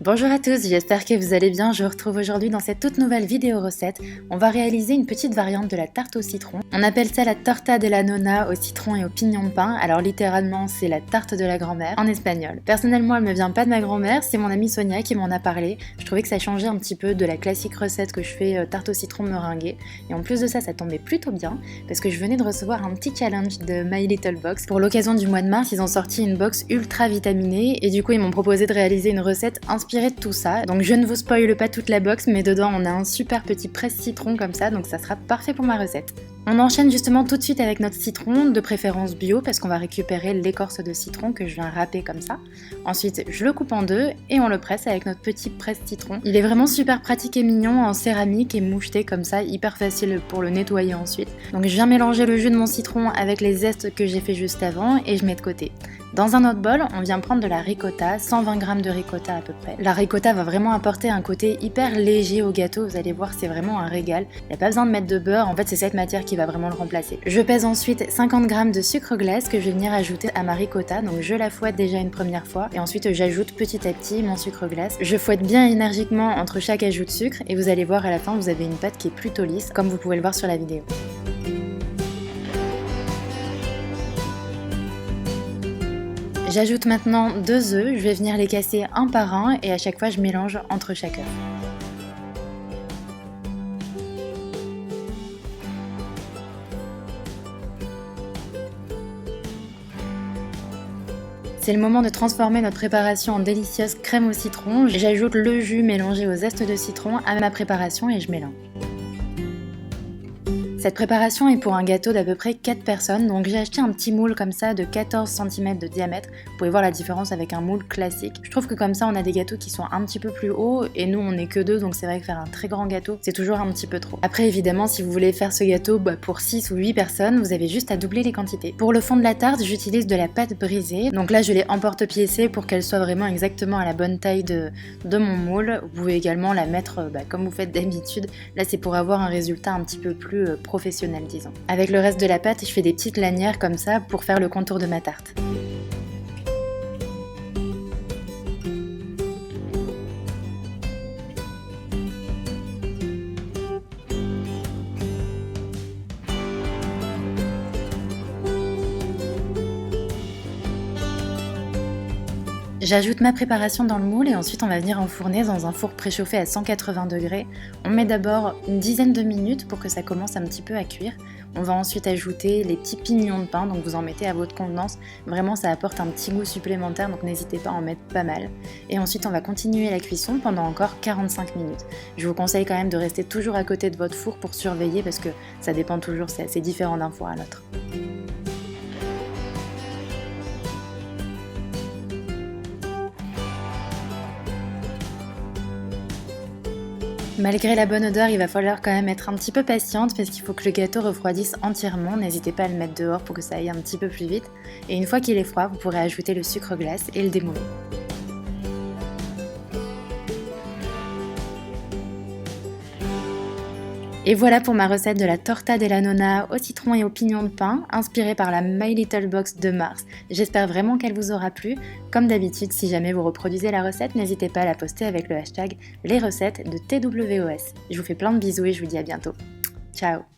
Bonjour à tous, j'espère que vous allez bien. Je vous retrouve aujourd'hui dans cette toute nouvelle vidéo recette. On va réaliser une petite variante de la tarte au citron. On appelle ça la torta de la nonna au citron et au pignon de pain. Alors littéralement, c'est la tarte de la grand-mère en espagnol. Personnellement, elle me vient pas de ma grand-mère, c'est mon amie Sonia qui m'en a parlé. Je trouvais que ça changeait un petit peu de la classique recette que je fais tarte au citron meringuée. Et en plus de ça, ça tombait plutôt bien parce que je venais de recevoir un petit challenge de My Little Box. Pour l'occasion du mois de mars, ils ont sorti une box ultra vitaminée et du coup, ils m'ont proposé de réaliser une recette inspiré de tout ça. Donc je ne vous spoile pas toute la box, mais dedans on a un super petit presse-citron comme ça, donc ça sera parfait pour ma recette. On enchaîne justement tout de suite avec notre citron, de préférence bio, parce qu'on va récupérer l'écorce de citron que je viens râper comme ça. Ensuite, je le coupe en deux et on le presse avec notre petit presse-citron. Il est vraiment super pratique et mignon en céramique et moucheté comme ça, hyper facile pour le nettoyer ensuite. Donc je viens mélanger le jus de mon citron avec les zestes que j'ai fait juste avant et je mets de côté. Dans un autre bol, on vient prendre de la ricotta, 120 g de ricotta à peu près. La ricotta va vraiment apporter un côté hyper léger au gâteau, vous allez voir, c'est vraiment un régal. Il n'y a pas besoin de mettre de beurre, en fait c'est cette matière qui va vraiment le remplacer. Je pèse ensuite 50 g de sucre glace que je vais venir ajouter à ma ricotta, donc je la fouette déjà une première fois et ensuite j'ajoute petit à petit mon sucre glace. Je fouette bien énergiquement entre chaque ajout de sucre et vous allez voir à la fin vous avez une pâte qui est plutôt lisse, comme vous pouvez le voir sur la vidéo. J'ajoute maintenant 2 œufs, je vais venir les casser un par un et à chaque fois je mélange entre chaque œuf. C'est le moment de transformer notre préparation en délicieuse crème au citron. J'ajoute le jus mélangé aux zestes de citron à ma préparation et je mélange. Cette préparation est pour un gâteau d'à peu près 4 personnes, donc j'ai acheté un petit moule comme ça de 14 cm de diamètre. Vous pouvez voir la différence avec un moule classique. Je trouve que comme ça on a des gâteaux qui sont un petit peu plus hauts et nous on est que 2, donc c'est vrai que faire un très grand gâteau c'est toujours un petit peu trop. Après évidemment si vous voulez faire ce gâteau pour 6 ou 8 personnes, vous avez juste à doubler les quantités. Pour le fond de la tarte j'utilise de la pâte brisée, donc là je l'ai emporte-piécée pour qu'elle soit vraiment exactement à la bonne taille de mon moule. Vous pouvez également la mettre comme vous faites d'habitude, là c'est pour avoir un résultat un petit peu plus professionnel disons. Avec le reste de la pâte, je fais des petites lanières comme ça pour faire le contour de ma tarte. J'ajoute ma préparation dans le moule et ensuite on va venir enfourner dans un four préchauffé à 180 degrés. On met d'abord une dizaine de minutes pour que ça commence un petit peu à cuire. On va ensuite ajouter les petits pignons de pain, donc vous en mettez à votre convenance. Vraiment ça apporte un petit goût supplémentaire, donc n'hésitez pas à en mettre pas mal. Et ensuite on va continuer la cuisson pendant encore 45 minutes. Je vous conseille quand même de rester toujours à côté de votre four pour surveiller parce que ça dépend toujours, c'est assez différent d'un four à l'autre. Malgré la bonne odeur, il va falloir quand même être un petit peu patiente parce qu'il faut que le gâteau refroidisse entièrement. N'hésitez pas à le mettre dehors pour que ça aille un petit peu plus vite. Et une fois qu'il est froid, vous pourrez ajouter le sucre glace et le démouler. Et voilà pour ma recette de la torta de la nonna au citron et au pignon de pain, inspirée par la My Little Box de mars. J'espère vraiment qu'elle vous aura plu. Comme d'habitude, si jamais vous reproduisez la recette, n'hésitez pas à la poster avec le hashtag les recettes de TWOS. Je vous fais plein de bisous et je vous dis à bientôt. Ciao!